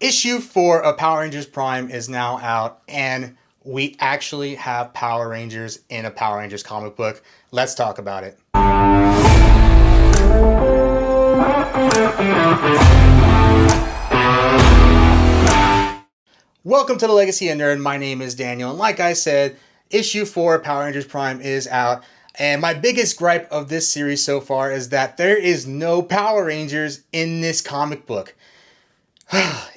Issue 4 of Power Rangers Prime is now out, and we actually have Power Rangers in a Power Rangers comic book. Let's talk about it. Welcome to the Legacy of Nerd. My name is Daniel, and like I said, issue 4 of Power Rangers Prime is out. And my biggest gripe of this series so far is that there is no Power Rangers in this comic book.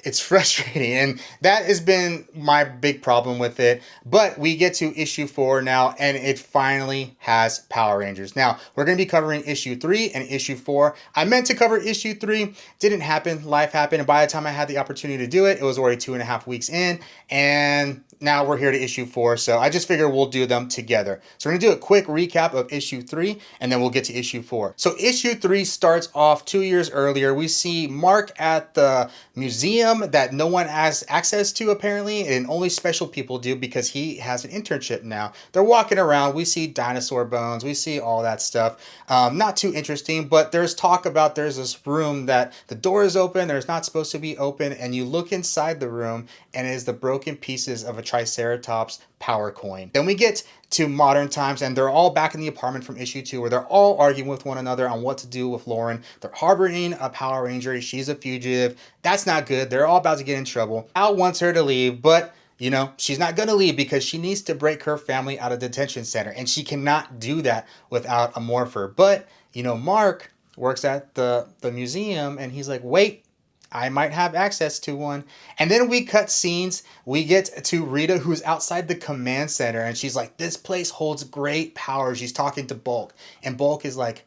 It's frustrating, and that has been my big problem with it. But we get to issue 4 now, and it finally has Power Rangers. Now, we're going to be covering issue 3 and issue 4. I meant to cover issue 3, didn't happen, life happened, and by the time I had the opportunity to do it, it was already 2.5 weeks in, and now we're here to issue 4, so I just figured we'll do them together. So we're going to do a quick recap of issue 3, and then we'll get to issue 4. So issue 3 starts off 2 years earlier. We see Mark at the museum that no one has access to apparently, and only special people do because he has an internship now. They're walking around. We see dinosaur bones. We see all that stuff. Not too interesting, but there's talk about there's this room that the door is open. There's not supposed to be open, and you look inside the room, and it is the broken pieces of a Triceratops power coin. Then we get to modern times, and they're all back in the apartment from issue 2 where they're all arguing with one another on what to do with Lauren. They're harboring a Power Ranger. She's a fugitive. That's not good. They're all about to get in trouble. Al wants her to leave, but you know, she's not going to leave because she needs to break her family out of detention center, and she cannot do that without a morpher. But, you know, Mark works at the museum, and he's like, wait, I might have access to one. And then we cut scenes. We get to Rita, who's outside the command center, and she's like, this place holds great power. She's talking to Bulk, and Bulk is like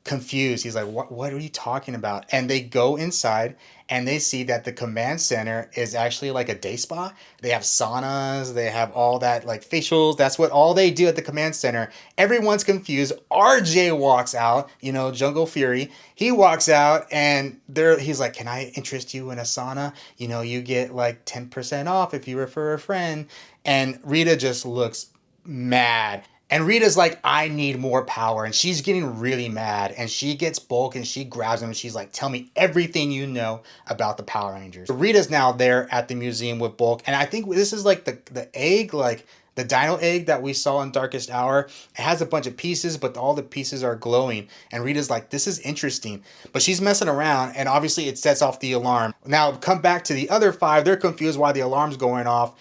confused. He's like, what are you talking about? And they go inside, and they see that the command center is actually like a day spa. They have saunas, they have all that like facials. That's what all they do at the command center. Everyone's confused. RJ walks out, you know, Jungle Fury. He walks out, and he's like, can I interest you in a sauna? You know, you get like 10% off if you refer a friend. And Rita just looks mad. And Rita's like, I need more power. And she's getting really mad. And she gets Bulk and she grabs him and she's like, tell me everything you know about the Power Rangers. So Rita's now there at the museum with Bulk. And I think this is like the egg, like the dino egg that we saw in Darkest Hour. It has a bunch of pieces, but all the pieces are glowing. And Rita's like, this is interesting. But she's messing around, and obviously it sets off the alarm. Now, come back to the other 5. They're confused why the alarm's going off.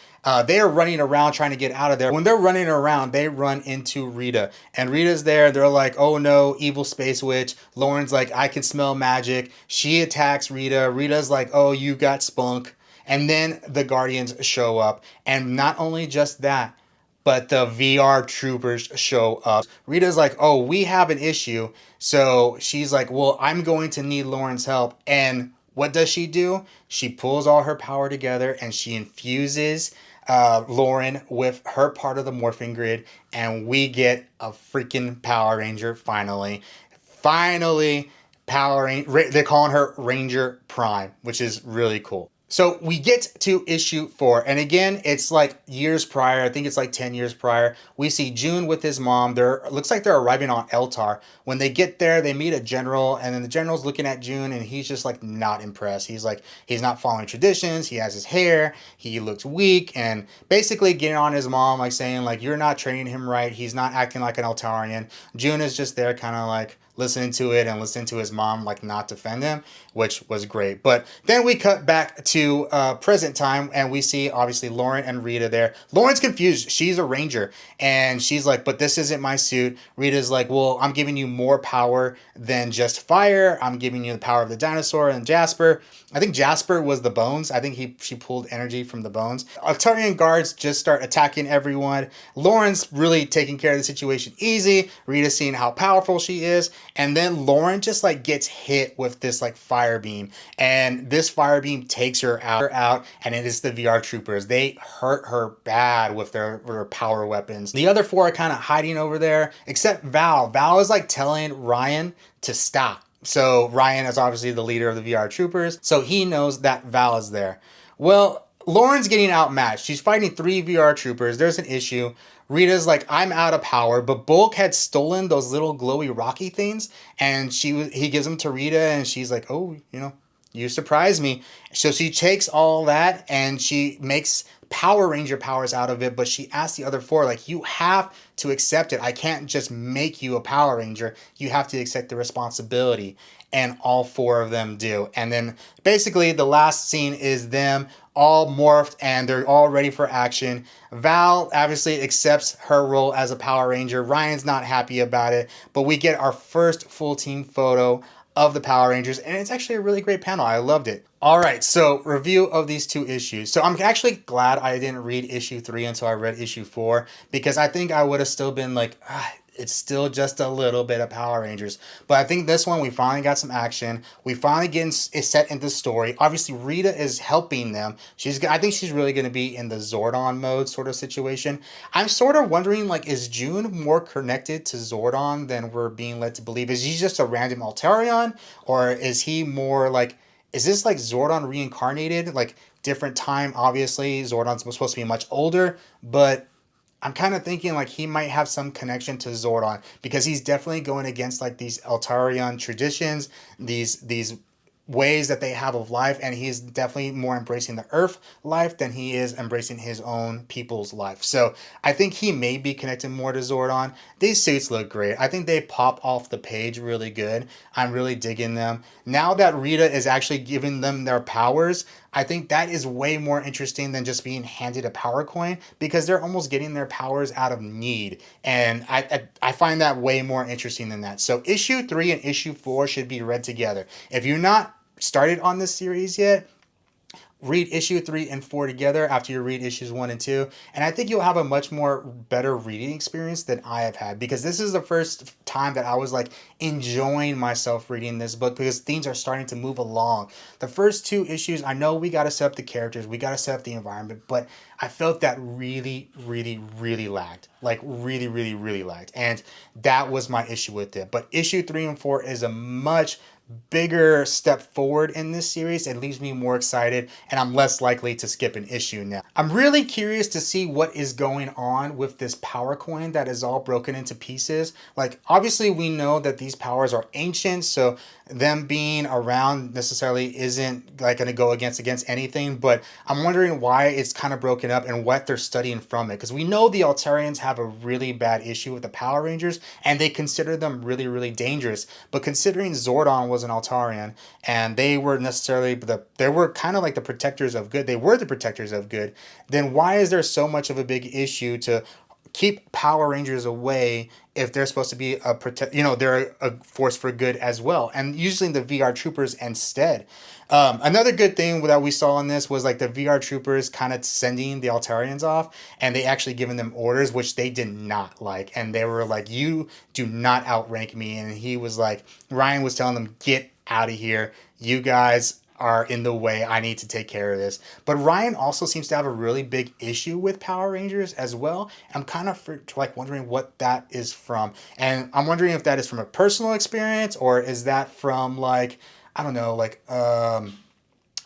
They are running around trying to get out of there. When they're running around, they run into Rita. And Rita's there. They're like, oh no, evil space witch. Lauren's like, I can smell magic. She attacks Rita. Rita's like, oh, you got spunk. And then the Guardians show up. And not only just that, but the VR troopers show up. Rita's like, oh, we have an issue. So she's like, well, I'm going to need Lauren's help. And what does she do? She pulls all her power together and she infuses Lauren with her part of the morphing grid. And we get a freaking Power Ranger finally. Finally, they're calling her Ranger Prime, which is really cool. So we get to issue 4, and again, it's like years prior. I think it's like 10 years prior. We see June with his mom. Looks like they're arriving on Eltar. When they get there, they meet a general, and then the general's looking at June, and he's just like not impressed. He's like, he's not following traditions. He has his hair. He looks weak, and basically getting on his mom, like saying like, you're not training him right. He's not acting like an Eltarian. June is just there kind of like listening to it and listening to his mom like not defend him, which was great. But then we cut back to present time, and we see obviously Lauren and Rita there. Lauren's confused. She's a ranger, and she's like, but this isn't my suit. Rita's like, well, I'm giving you more power than just fire. I'm giving you the power of the dinosaur and Jasper. I think Jasper was the bones. I think she pulled energy from the bones. Arturian guards just start attacking everyone. Lauren's really taking care of the situation easy. Rita's seeing how powerful she is. And then Lauren just like gets hit with this like fire beam. And this fire beam takes her out. And it is the VR troopers. They hurt her bad with their power weapons. The other 4 are kind of hiding over there, except Val. Val is like telling Ryan to stop. So Ryan is obviously the leader of the VR troopers. So he knows that Val is there. Well, Lauren's getting outmatched. She's fighting 3 VR troopers. There's an issue. Rita's like, I'm out of power, but Bulk had stolen those little glowy rocky things, and he gives them to Rita, and she's like, oh, you know, You surprise me. So she takes all that and she makes Power Ranger powers out of it, but she asks the other four, like, you have to accept it. I can't just make you a Power Ranger. You have to accept the responsibility. And all four of them do. And then basically the last scene is them all morphed and they're all ready for action. Val obviously accepts her role as a Power Ranger. Ryan's not happy about it, but we get our first full team photo of the Power Rangers, and it's actually a really great panel. I loved it. All right, so review of these two issues. So I'm actually glad I didn't read issue 3 until I read issue 4, because I think I would have still been like, it's still just a little bit of Power Rangers. But I think this one, we finally got some action. We finally get set into the story. Obviously, Rita is helping them. I think she's really going to be in the Zordon mode sort of situation. I'm sort of wondering, like, is June more connected to Zordon than we're being led to believe? Is he just a random Altarian? Or is he more like, is this like Zordon reincarnated? Like, different time, obviously. Zordon's supposed to be much older, but I'm kind of thinking like he might have some connection to Zordon because he's definitely going against like these Altarian traditions, these ways that they have of life, and he's definitely more embracing the Earth life than he is embracing his own people's life. So I think he may be connected more to Zordon. These suits look great. I think they pop off the page really good. I'm really digging them. Now that Rita is actually giving them their powers, I think that is way more interesting than just being handed a power coin because they're almost getting their powers out of need. And I find that way more interesting than that. So issue 3 and issue 4 should be read together. If you're not started on this series yet, read issue 3 and 4 together after you read issues 1 and 2, and I think you'll have a much more better reading experience than I have had, because this is the first time that I was like enjoying myself reading this book because things are starting to move along. The first 2 issues, I know we got to set up the characters, we got to set up the environment, but I felt that really lagged. Like really lagged. And that was my issue with it. But issue 3 and 4 is a much bigger step forward in this series. It leaves me more excited and I'm less likely to skip an issue now. I'm really curious to see what is going on with this power coin that is all broken into pieces. Like, obviously we know that these powers are ancient, so them being around necessarily isn't like going to go against anything, but I'm wondering why it's kind of broken up and what they're studying from it, because we know the Altarians have a really bad issue with the Power Rangers and they consider them really dangerous. But considering Zordon was an Altarian and they were necessarily they were kind of like the protectors of good, they were the protectors of good, then why is there so much of a big issue to keep Power Rangers away if they're supposed to be they're a force for good as well, and using the VR troopers instead. Another good thing that we saw in this was like the VR troopers kind of sending the Altarians off, and they actually giving them orders, which they did not like, and they were like, "You do not outrank me," and he was like, Ryan was telling them, "Get out of here, you guys are in the way. I need to take care of this." But Ryan also seems to have a really big issue with Power Rangers as well. I'm kind of like wondering what that is from. And I'm wondering if that is from a personal experience or is that from like, I don't know, like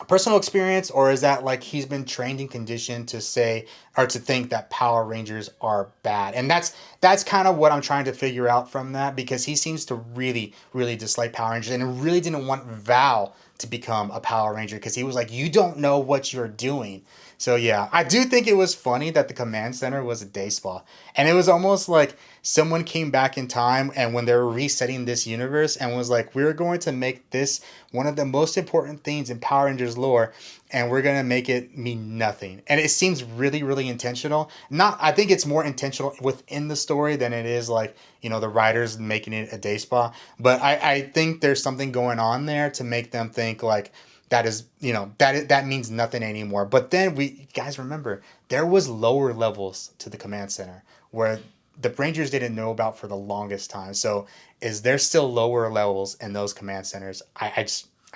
personal experience, or is that like he's been trained and conditioned to say or to think that Power Rangers are bad? And that's kind of what I'm trying to figure out from that, because he seems to really dislike Power Rangers and really didn't want Val to become a Power Ranger because he was like, you don't know what you're doing. So yeah, I do think it was funny that the command center was a day spa. And it was almost like someone came back in time and when they were resetting this universe and was like, we're going to make this one of the most important things in Power Rangers lore, and we're going to make it mean nothing. And it seems really intentional. I think it's more intentional within the story than it is like, the writers making it a day spa. But I think there's something going on there to make them think like, that is, that means nothing anymore. But then we guys remember there was lower levels to the command center where the Rangers didn't know about for the longest time. So is there still lower levels in those command centers? I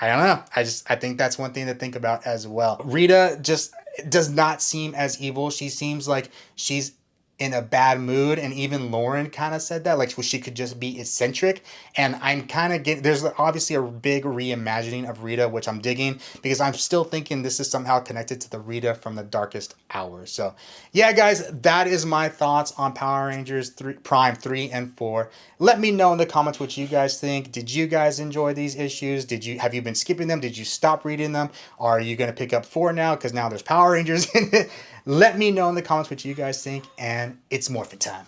don't know. I think that's one thing to think about as well. Rita just does not seem as evil. She seems like she's in a bad mood, and even Lauren kind of said that, like she could just be eccentric. And I'm kind of getting, there's obviously a big reimagining of Rita, which I'm digging, because I'm still thinking this is somehow connected to the Rita from the Darkest Hours. So yeah, guys, that is my thoughts on Power Rangers 3, Prime 3 and 4. Let me know in the comments what you guys think. Did you guys enjoy these issues? Have you been skipping them? Did you stop reading them? Are you going to pick up 4 now because now there's Power Rangers in it? Let me know in the comments what you guys think, and it's morphin' time.